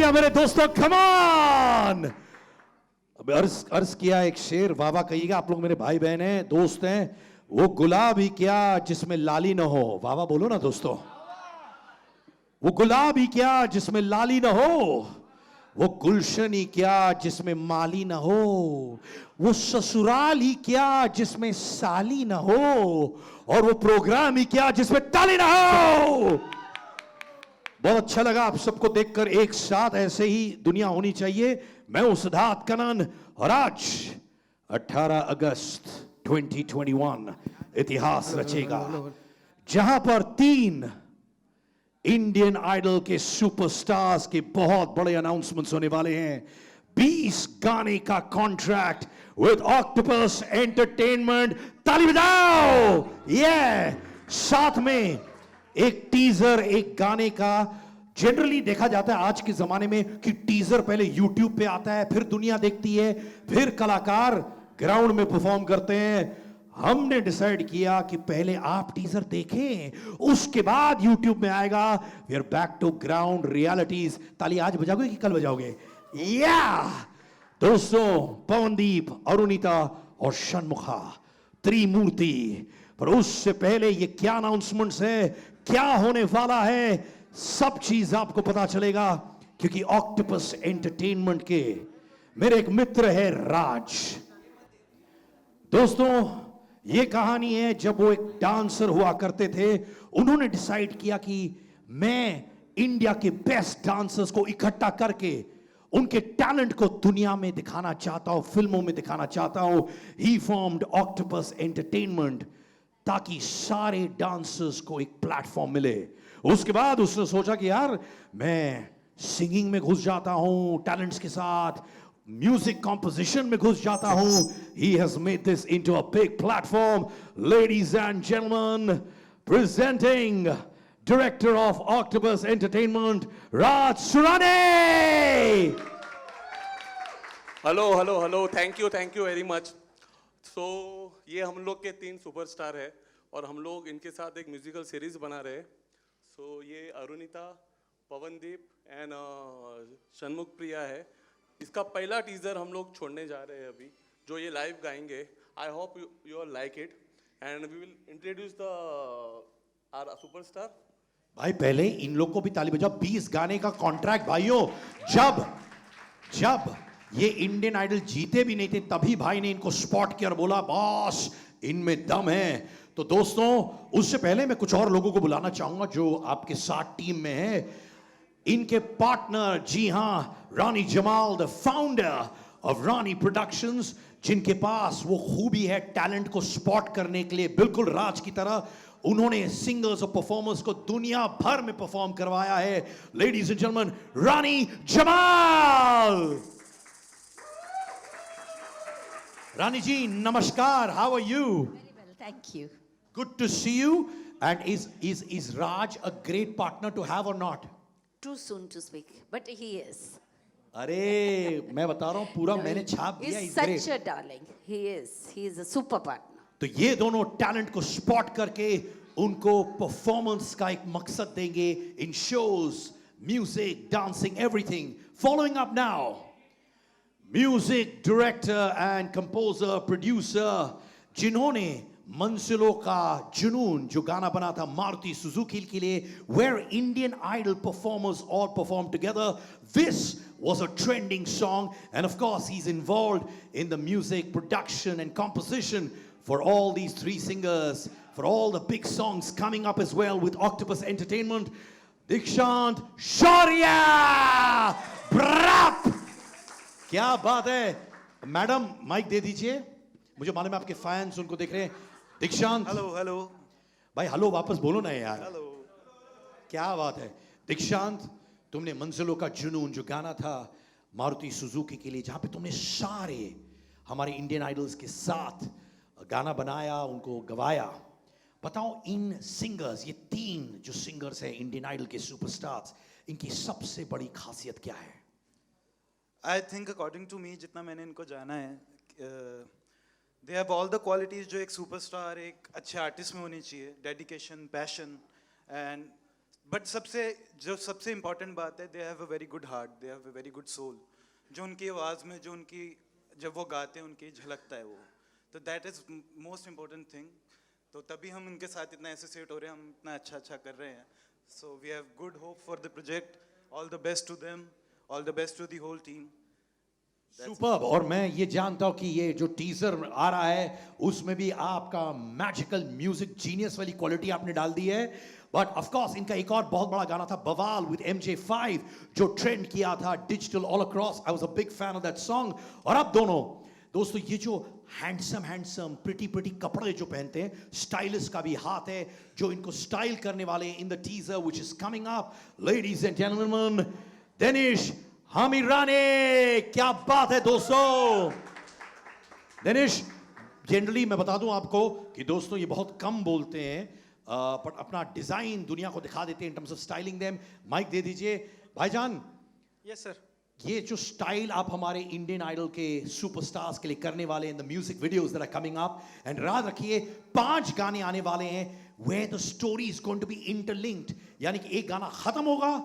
तालियां मेरे दोस्तों, कम ऑन। अब अर्ज किया एक शेर, वाह वाह कहिएगा आप लोग, मेरे भाई बहन हैं, दोस्त हैं। वो गुलाब ही क्या जिसमें लाली ना हो, वाह वाह बोलो ना दोस्तों। वो गुलाब ही क्या जिसमें लाली ना हो, वो गुलशन ही क्या जिसमें माली ना हो, वो ससुराल ही क्या जिसमें साली ना हो, और वो प्रोग्राम ही क्या जिसमें ताली ना हो। बहुत अच्छा लगा आप सबको देखकर। एक साथ ऐसे ही दुनिया होनी चाहिए। मैं हूं सिद्धार्थ कनन और आज 18 अगस्त 2021 इतिहास रचेगा, जहां पर 3 इंडियन आइडल के सुपरस्टार्स के बहुत बड़े अनाउंसमेंट्स होने वाले हैं। 20 गाने का कॉन्ट्रैक्ट विद ऑक्टोपस एंटरटेनमेंट। ताली बजाओ। साथ में एक टीजर, एक गाने का। जनरली देखा जाता है आज के जमाने में कि टीजर पहले यूट्यूब पे आता है, फिर दुनिया देखती है, फिर कलाकार ग्राउंड में परफॉर्म करते हैं। हमने डिसाइड किया कि पहले आप टीजर देखें, उसके बाद यूट्यूब में आएगा। We are back to ground realities. ताली आज बजाओगे कि कल बजाओगे? दोस्तों, पवनदीप, अरुणिता और षणमुखा, त्रिमूर्ति। पर उससे पहले ये क्या अनाउंसमेंट्स है, क्या होने वाला है, सब चीज आपको पता चलेगा, क्योंकि ऑक्टोपस एंटरटेनमेंट के मेरे एक मित्र है राज। दोस्तों, ये कहानी है जब वो एक डांसर हुआ करते थे। उन्होंने डिसाइड किया कि मैं इंडिया के बेस्ट डांसर्स को इकट्ठा करके उनके टैलेंट को दुनिया में दिखाना चाहता हूं, फिल्मों में दिखाना चाहता हूं। ही फॉर्म्ड ऑक्टोपस एंटरटेनमेंट ताकि सारे डांसर्स को एक प्लेटफॉर्म मिले। उसके बाद उसने सोचा कि यार मैं सिंगिंग में घुस जाता हूं, टैलेंट्स के साथ म्यूजिक कंपोजिशन में घुस जाता हूं। He has made this into a big platform. Ladies and gentlemen, presenting Director of Octopus Entertainment, Raj Surane. Hello, thank you very much. So ये हम लोग के 3 सुपरस्टार है और हम लोग इनके साथ एक म्यूजिकल सीरीज बना रहे हैं। सो ये अरुणिता, पवनदीप एंड षणमुख प्रिया है। इसका पहला टीजर हम लोग छोड़ने जा रहे हैं अभी, जो ये लाइव गाएंगे। I hope you are like it and we will introduce the hour superstar. भाई पहले इन लोग को भी ताली बजाओ। 20 गाने का कॉन्ट्रैक्ट भाइयों। जब ये इंडियन आइडल जीते भी नहीं थे, तभी भाई ने इनको स्पॉट किया और बोला बॉस इनमें दम है। तो दोस्तों, उससे पहले मैं कुछ और लोगों को बुलाना चाहूंगा जो आपके साथ टीम में है। इनके पार्टनर, जी हां, Rani Jamal, the founder of Rani productions, जिनके पास वो खूबी है टैलेंट को स्पॉट करने के लिए, बिल्कुल राज की तरह। उन्होंने सिंगर्स और परफॉर्मर्स को दुनिया भर में परफॉर्म करवाया है। Ladies and gentleman, Rani Jamal. Rani ji नमस्कार, how are you? Very well, thank you. Good to see you. And is Raj a great partner to have or not? Too soon to speak, but he is. अरे मैं बता रहा हूं पूरा मैंने छाप दिया। He's He's such great. a darling. He is. He is a super partner. तो ये दोनों टैलेंट को स्पॉट करके उनको परफॉर्मेंस का एक मकसद देंगे इन shows, music, dancing, everything. Following up now, music director and composer, producer, जिन्होंने मंजिलों का जुनून जो गाना बना था मारुति सुजुकी के लिए, where Indian Idol performers all performed together. This was a trending song, and of course he's involved in the music production and composition for all these 3 singers, for all the big songs coming up as well with Octopus Entertainment. Dikshant Shaurya, brap! क्या बात है। Madam mic दे दीजिए, मुझे मालूम है आपके fans उनको देख रहे हैं। दीक्षांत, हेलो भाई हेलो वापस बोलो ना यार। हेलो। क्या बात है दीक्षांत, तुमने मंजिलों का जुनून जो गाना था मारुति सुजुकी के लिए, जहां पे तुमने सारे हमारे इंडियन आइडल्स के साथ गाना बनाया, उनको गवाया। बताओ इन सिंगर्स, ये 3 जो सिंगर्स हैं इंडियन आइडल के सुपरस्टार्स, इनकी सबसे बड़ी खासियत क्या है? I think according to me, जितना मैंने इनको जाना है, they have all the qualities जो एक सुपरस्टार, एक अच्छे आर्टिस्ट में होनी चाहिए। डेडिकेशन, पैशन एंड बट सबसे इम्पोर्टेंट बात है, they have a very good heart, they have a very good soul. जो उनकी आवाज़ में, जो उनकी, जब वो गाते हैं उनकी झलकता है वो, तो that is most important thing. तो तभी हम उनके साथ इतना एसोसिएट हो रहे हैं, हम इतना अच्छा अच्छा कर रहे हैं. So we have good hope for the project. All the best to them, all the best to the whole team. Superb. और मैं ये जानता हूं कि ये जो टीजर आ रहा है उसमें भी आपका मैजिकल म्यूजिक जीनियस वाली क्वालिटी आपने डाल दी है. बट ऑफ कोर्स इनका एक और बहुत बड़ा गाना था बवाल विद MJ5 जो ट्रेंड किया था digital all across. I was a big fan of that song. और अब दोनों दोस्तों ये जो हैंडसम प्रिटी कपड़े जो पहनते हैं, स्टाइलिस्ट का भी हाथ है जो इनको स्टाइल करने वाले in the teaser which is coming up. Ladies and gentleman, Danish Hamirani. क्या बात है दोस्तों. दिनेश, जनरली मैं बता दूं आपको कि दोस्तों ये बहुत कम बोलते हैं, बट अपना डिजाइन दुनिया को दिखा देते हैं in terms of styling them. Mike दे दीजिए भाईजान. Yes sir. ये जो स्टाइल आप हमारे इंडियन आइडल के सुपरस्टार्स के लिए करने वाले in the music videos that are coming up, and याद रखिए 5 गाने आने वाले हैं where the story is going to be interlinked. यानी कि एक गाना खत्म होगा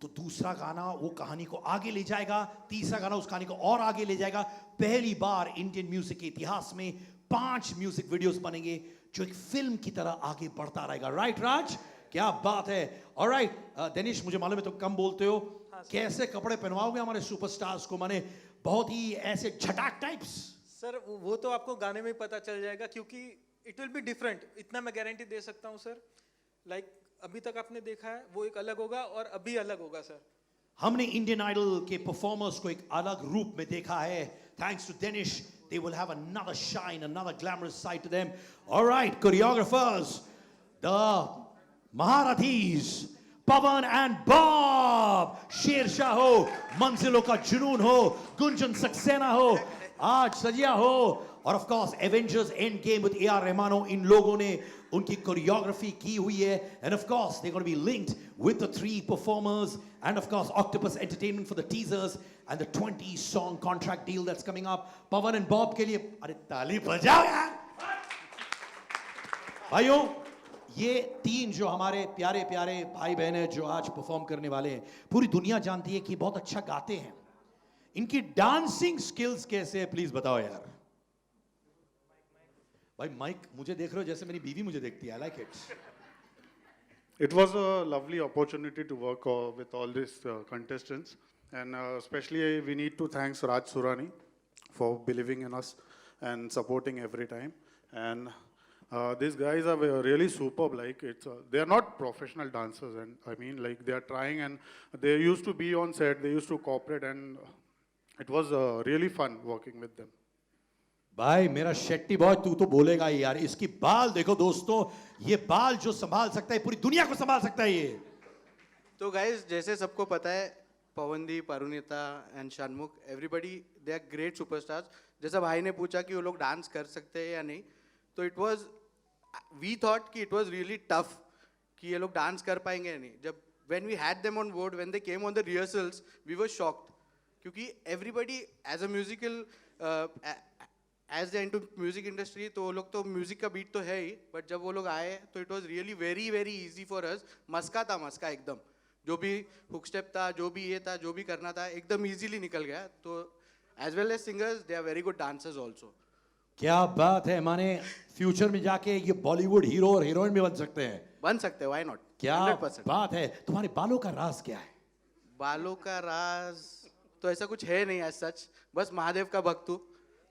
तो दूसरा गाना वो कहानी को आगे ले जाएगा, तीसरा गाना उस कहानी को और आगे ले जाएगा. पहली बार इंडियन म्यूजिक के इतिहास में 5 म्यूजिक वीडियोस बनेंगे जो एक फिल्म की तरह आगे बढ़ता रहेगा. राइट राज, क्या बात है. ऑलराइट दिनेश, मुझे मालूम है तुम कम बोलते हो, कैसे कपड़े पहनवाओगे हमारे सुपरस्टार्स को, माने बहुत ही ऐसे झटाक टाइप्स? सर वो तो आपको गाने में ही पता चल जाएगा, क्योंकि इट विल बी डिफरेंट, इतना मैं गारंटी दे सकता हूँ सर. लाइक अभी तक आपने देखा है वो एक अलग होगा और अभी अलग होगा सर. हमने इंडियन आइडल के परफॉर्मर्स को एक अलग रूप में देखा है. Thanks to Dinesh, they will have another shine, another glamorous side to them. All right, choreographers, the Maharathis, Pavan and Bob. Sher Shah हो, मंजिलों का जुनून हो, गुंजन सक्सेना हो, आज सजिया हो, और of course Avengers end game with AR Rahman हो. इन लोगों ने उनकी कोरियोग्राफी की हुई है, end of course they gonna be linked with the 3 performers, end of course octopus entertainment for the teasers and the 20 song contract deal that's coming up. Pawan and Bob के लिए अरे ताली बजाओ यार भाइयों. ये 3 जो हमारे प्यारे प्यारे भाई बहन हैं जो आज परफॉर्म करने वाले हैं, पूरी दुनिया जानती है कि बहुत अच्छा गाते हैं. इनकी डांसिंग स्किल्स कैसे है प्लीज बताओ यार. भाई माइक मुझे देख रहे हो जैसे मेरी बीवी मुझे देखती है. I like it. It was a lovely opportunity to work with all these contestants, and especially we need to thank Raj Surani for believing in us and supporting every time. And these guys are really superb. Like they are not professional dancers, and I mean like they are trying, and they used to be on set. They used to cooperate, and it was really fun working with them. भाई मेरा Shetty boy, तू तो बोलेगा ही यार. इसकी बाल देखो दोस्तों, ये बाल जो संभाल सकता है पूरी दुनिया को संभाल सकता है ये. तो गाइस, जैसे सबको पता है, Pawandeep, Arunita and Shanmukh, everybody they are great superstars. जैसा भाई ने पूछा कि वो लोग डांस कर सकते हैं या नहीं, तो इट वाज, वी थॉट कि इट वाज रियली टफ कि ये लोग डांस कर पाएंगे या नहीं. जब when we had them on board, when they came on the rehearsals, we were shocked, क्योंकि everybody as a musical, as they into music industry, तो वो लोग तो म्यूजिक का बीट तो है ही, बट जब वो लोग आए तो it was really very very easy for us. मस्का था, मस्का एकदम, जो भी हुक स्टेप था, जो भी ये था, जो भी करना था, एकदम इजीली निकल गया. तो as well as singers, they are very good dancers also. क्या बात है. माने फ्यूचर में जाके ये बॉलीवुड हीरो और हीरोइन भी बन सकते हैं. बन सकते हैं, व्हाई नॉट. क्या 100%. बात है. तुम्हारे बालों का राज क्या है? बालों का राज तो ऐसा कुछ है नहीं एज सच, बस महादेव का भक्त हूँ,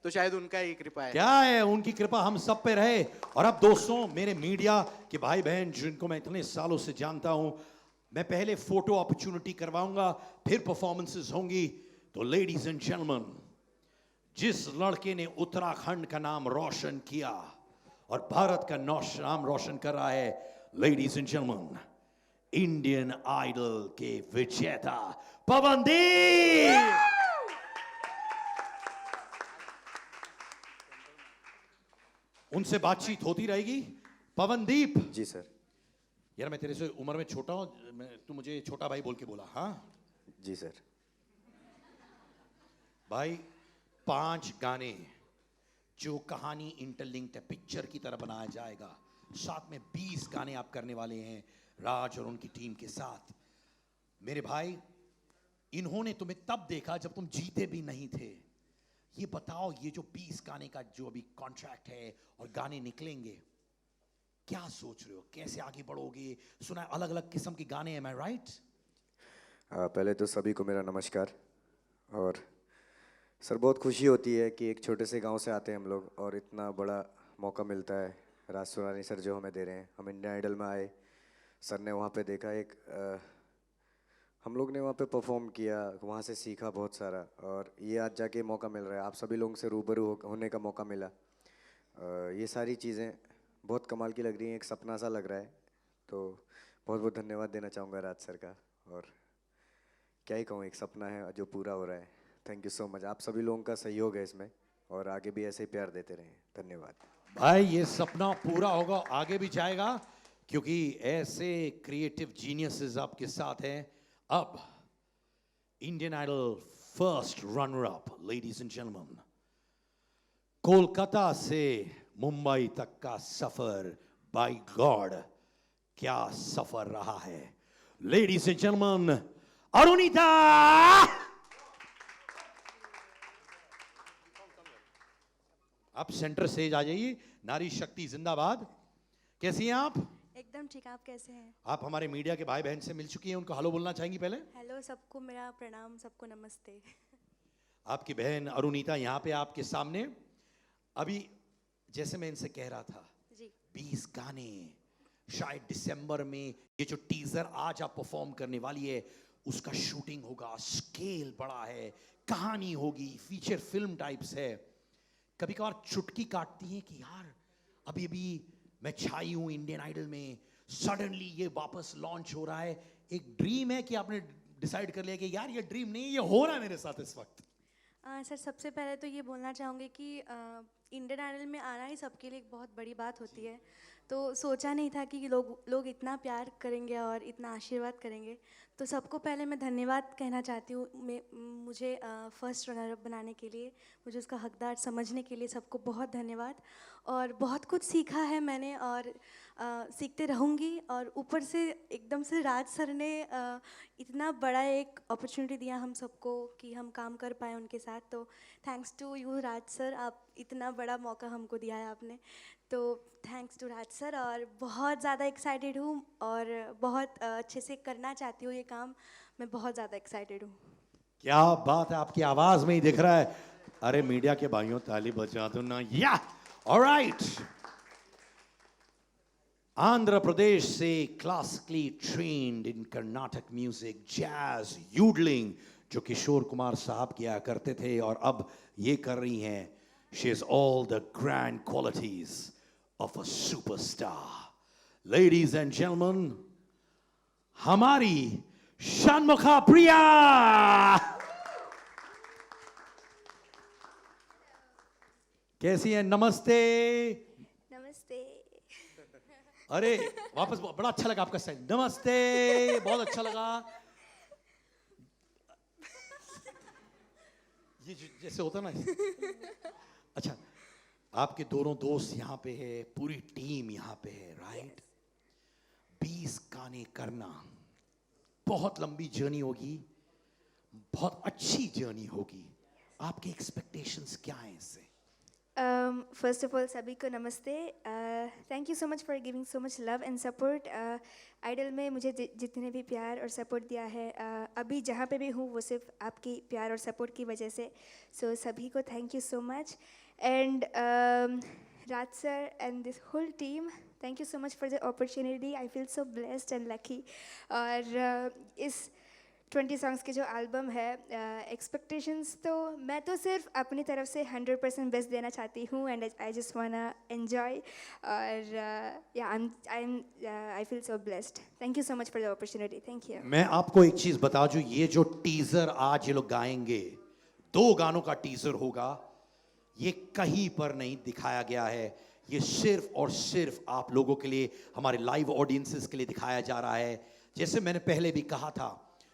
तो शायद उनका ही कृपा है. क्या है, उनकी कृपा हम सब पे रहे. और अब दोस्तों, मेरे मीडिया के भाई बहन जिनको मैं इतने सालों से जानता हूं, मैं पहले फोटो अपॉर्चुनिटी करवाऊंगा, फिर परफॉर्मेंसेस होंगी. तो लेडीज एंड जेंटलमैन, जिस लड़के ने उत्तराखंड का नाम रोशन किया और भारत का नाम रोशन कर रहा है, ladies and gentleman, Indian Idol के विजेता पवनदीप. उनसे बातचीत होती रहेगी. पवनदीप जी सर. यार, मैं तेरे से उम्र में छोटा हूं, तू मुझे छोटा भाई बोल के बोला. हाँ जी सर. भाई, 5 गाने जो कहानी इंटरलिंक्ड है, पिक्चर की तरह बनाया जाएगा. साथ में 20 गाने आप करने वाले हैं. राज और उनकी टीम के साथ। मेरे भाई, इन्होंने तुम्हें तब देखा जब तुम जीते भी नहीं थे। ये बताओ, ये जो 20 गाने का जो अभी कॉन्ट्रैक्ट है और गाने निकलेंगे, क्या सोच रहे हो, कैसे आगे बढ़ोगे? सुना है अलग अलग किस्म के गाने, am I right? पहले तो सभी को मेरा नमस्कार। और सर, बहुत खुशी होती है कि एक छोटे से गांव से आते हैं हम लोग और इतना बड़ा मौका मिलता है। राज सुरानी सर जो हमें दे रहे हैं, हम इंडियन आइडल में आए, सर ने वहाँ पे देखा हम लोग ने वहाँ पे परफॉर्म किया, वहाँ से सीखा बहुत सारा, और ये आज जाके मौका मिल रहा है, आप सभी लोगों से रूबरू होने का मौका मिला। ये सारी चीज़ें बहुत कमाल की लग रही हैं, एक सपना सा लग रहा है। तो बहुत बहुत धन्यवाद देना चाहूँगा राज सर का, और क्या ही कहूँ, एक सपना है जो पूरा हो रहा है। थैंक यू सो मच, आप सभी लोगों का सहयोग है इसमें, और आगे भी ऐसे ही प्यार देते रहें। धन्यवाद भाई, ये सपना पूरा होगा, आगे भी जाएगा, क्योंकि ऐसे क्रिएटिव जीनियसेस आपके साथ हैं। अब Indian Idol first runner up, ladies and gentleman, Kolkata से मुंबई तक का सफर, बाय गॉड क्या सफर रहा है। Ladies and gentleman, Arunita. आप सेंटर से आ जाइए। नारी शक्ति जिंदाबाद। कैसी हैं आप? एकदम ठीक। आप कैसे हैं? आप हमारे मीडिया के भाई बहन से मिल चुकी हैं, उनको हेलो बोलना चाहेंगी पहले? हेलो सबको, मेरा प्रणाम, सबको नमस्ते। आपकी बहन अरुणिता यहाँ पे आपके सामने। अभी जैसे मैं इनसे कह रहा था, जी 20 गाने, शायद दिसंबर में ये जो टीजर आज आप परफॉर्म करने वाली है उसका शूटिंग होगा, स्केल बड़ा है, कहानी होगी, फीचर फिल्म टाइप्स है। कभी कभार चुटकी काटती हैं कि यार अभी अभी मैं छाई हूं इंडियन आइडल में, सडनली ये वापस लॉन्च हो रहा है। एक ड्रीम है कि आपने डिसाइड कर लिया कि यार ये ड्रीम नहीं, ये हो रहा है मेरे साथ इस वक्त? सर, सबसे पहले तो ये बोलना चाहूँगी कि इंडियन आइडल में आना ही सबके लिए एक बहुत बड़ी बात होती है। तो सोचा नहीं था कि लोग इतना प्यार करेंगे और इतना आशीर्वाद करेंगे। तो सबको पहले मैं धन्यवाद कहना चाहती हूँ मुझे फर्स्ट रनर अप बनाने के लिए, मुझे उसका हकदार समझने के लिए सबको बहुत धन्यवाद। और बहुत कुछ सीखा है मैंने और सीखते रहूँगी। और ऊपर से एकदम से राज सर ने इतना बड़ा एक अपॉर्चुनिटी दिया हम सबको कि हम काम कर पाए उनके साथ। तो thanks to you Raj sir, आप इतना बड़ा मौका हमको दिया है आपने, तो थैंक्स टू राज सर। और बहुत ज़्यादा एक्साइटेड हूँ और बहुत अच्छे से करना चाहती हूँ ये काम। मैं बहुत ज़्यादा एक्साइटेड हूँ। क्या बात है, आपकी आवाज में ही दिख रहा है। अरे मीडिया के भाइयों, ताली बजा दो ना। या ऑलराइट, आंध्र प्रदेश से classically trained in Carnatic music, jazz, yodeling, जो किशोर कुमार साहब किया करते थे और अब ये कर रही हैं। She has all the grand qualities of a superstar. Ladies and gentlemen, हमारी षणमुखा प्रिया। कैसी हैं? नमस्ते। नमस्ते। अरे वापस, बड़ा अच्छा लगा आपका स्टाइल। नमस्ते, बहुत अच्छा लगा। ये जैसे होता ना। अच्छा, आपके दोनों दोस्त यहाँ पे है, पूरी टीम यहाँ पे है, राइट? 20 गाने करना बहुत लंबी जर्नी होगी, बहुत अच्छी जर्नी होगी। आपके एक्सपेक्टेशंस क्या हैं इससे? फर्स्ट ऑफ ऑल सभी को नमस्ते। Thank you so much for giving so much love and support. Idol में मुझे जितने भी प्यार और सपोर्ट दिया है, अभी जहाँ पे भी हूँ वो सिर्फ आपकी प्यार और सपोर्ट की वजह से। सो सभी को thank you so much. And Raj sir and this whole team, thank you so much for the opportunity. I feel so blessed and lucky. और इस 20 सॉन्ग्स के जो एल्बम है, एक्सपेक्टेशंस तो मैं तो सिर्फ अपनी तरफ से 100% बेस्ट देना चाहती हूँ एंड आई जस्ट वाना एन्जॉय। और आई feel so blessed. Thank you so much for the opportunity. Thank you. मैं आपको एक चीज बता दूं, ये जो टीजर आज ये लोग गाएंगे, 2 गानों का टीजर होगा, ये कहीं पर नहीं दिखाया गया है। ये सिर्फ और सिर्फ आप लोगों के लिए, हमारे लाइव ऑडियंसेस के लिए दिखाया जा रहा है। जैसे मैंने पहले भी कहा था,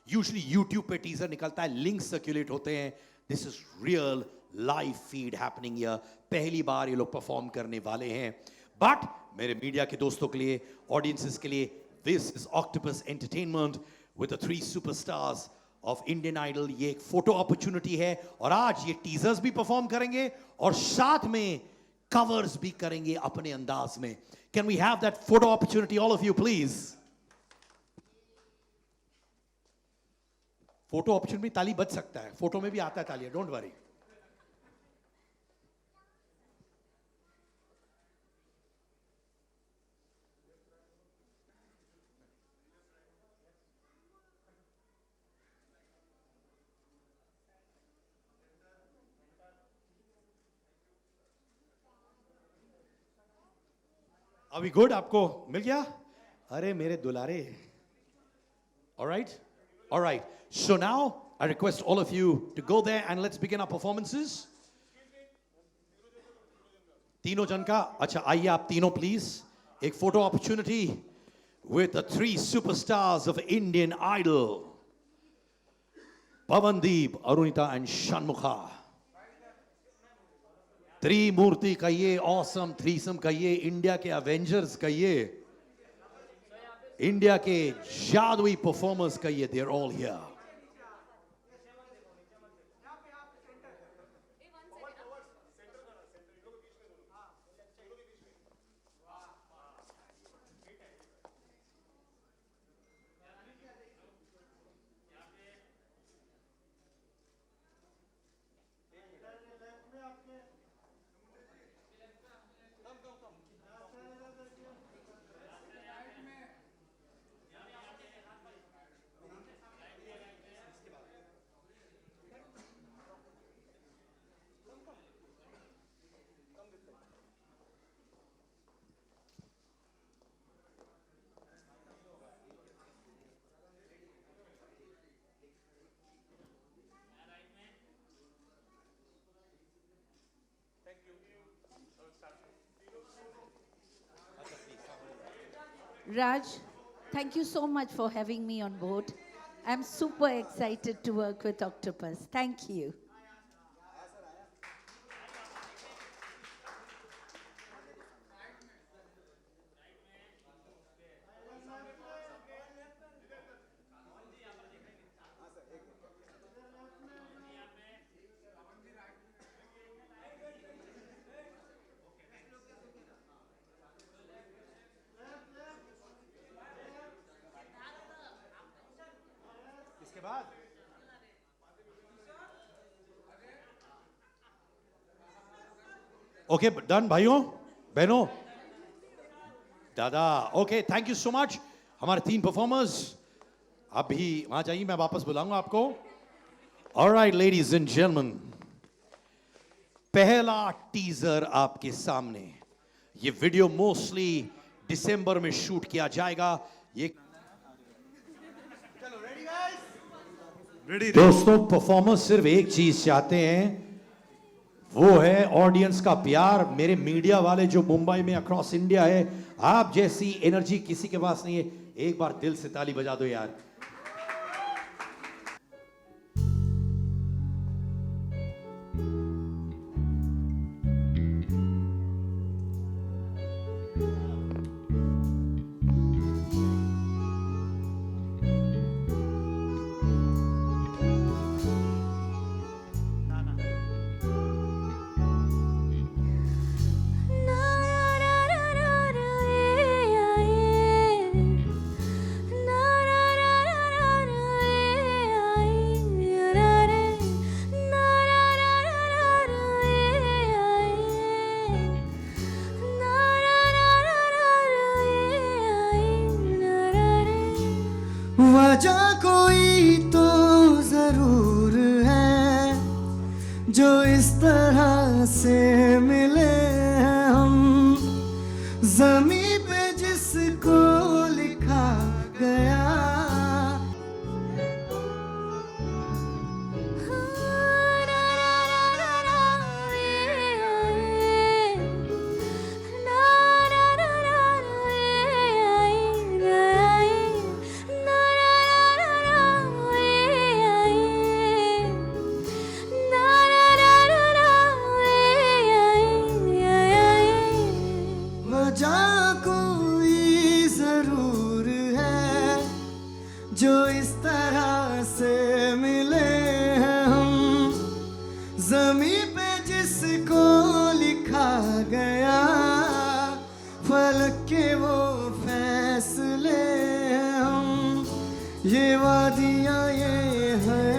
यूजुअली YouTube पे टीजर निकलता है, लिंक सर्कुलेट होते हैं। This is real live feed happening here. पहली बार ये लोग परफॉर्म करने वाले हैं। बट मेरे मीडिया के दोस्तों के लिए, ऑडियंसेस के लिए This is Octopus Entertainment with the 3 superstars of Indian Idol. ये एक फोटो अपॉर्चुनिटी है और आज ये टीजर्स भी परफॉर्म करेंगे और साथ में कवर्स भी करेंगे अपने अंदाज में. Can we have that photo opportunity, all of you, please? Photo opportunity में ताली बज सकता है, फोटो में भी आता है ताली, don't worry. Are we good? आपको मिल गया? अरे मेरे दुलारे. All right? All right. So now I request all of you to go there and let's begin our performances. तीनों जन का अच्छा आइए आप तीनों please. एक photo opportunity with the 3 superstars of Indian Idol. Pavandeep, Arunita and Shanmukha. त्रिमूर्ति कहिए, ऑसम थ्रीसम कहिए, इंडिया के एवेंजर्स कहिए, इंडिया के जादुई परफॉर्मर्स कहिए, they are all here. Raj, thank you so much for having me on board. I'm super excited to work with Octopus. Thank you. इसके बाद ओके डन भाइयों बहनों दादा. Okay thank you so much. हमारे 3 performers अभी वहां जाइए, मैं वापस बुलाऊंगा आपको. ऑलराइट लेडीज एंड जेंटलमैन, पहला टीजर आपके सामने. ये वीडियो मोस्टली दिसंबर में शूट किया जाएगा. ये दोस्तों परफॉर्मर्स सिर्फ एक चीज चाहते हैं, वो है ऑडियंस का प्यार. मेरे मीडिया वाले जो मुंबई में अक्रॉस इंडिया है, आप जैसी एनर्जी किसी के पास नहीं है. एक बार दिल से ताली बजा दो यार. वजह कोई तो जरूर है जो इस तरह से मिले हैं हम. जमी पे जिसको लिखा गया वजह कोई जरूर गया, फलक के वो फैसले हैं हम, ये वादियाँ ये है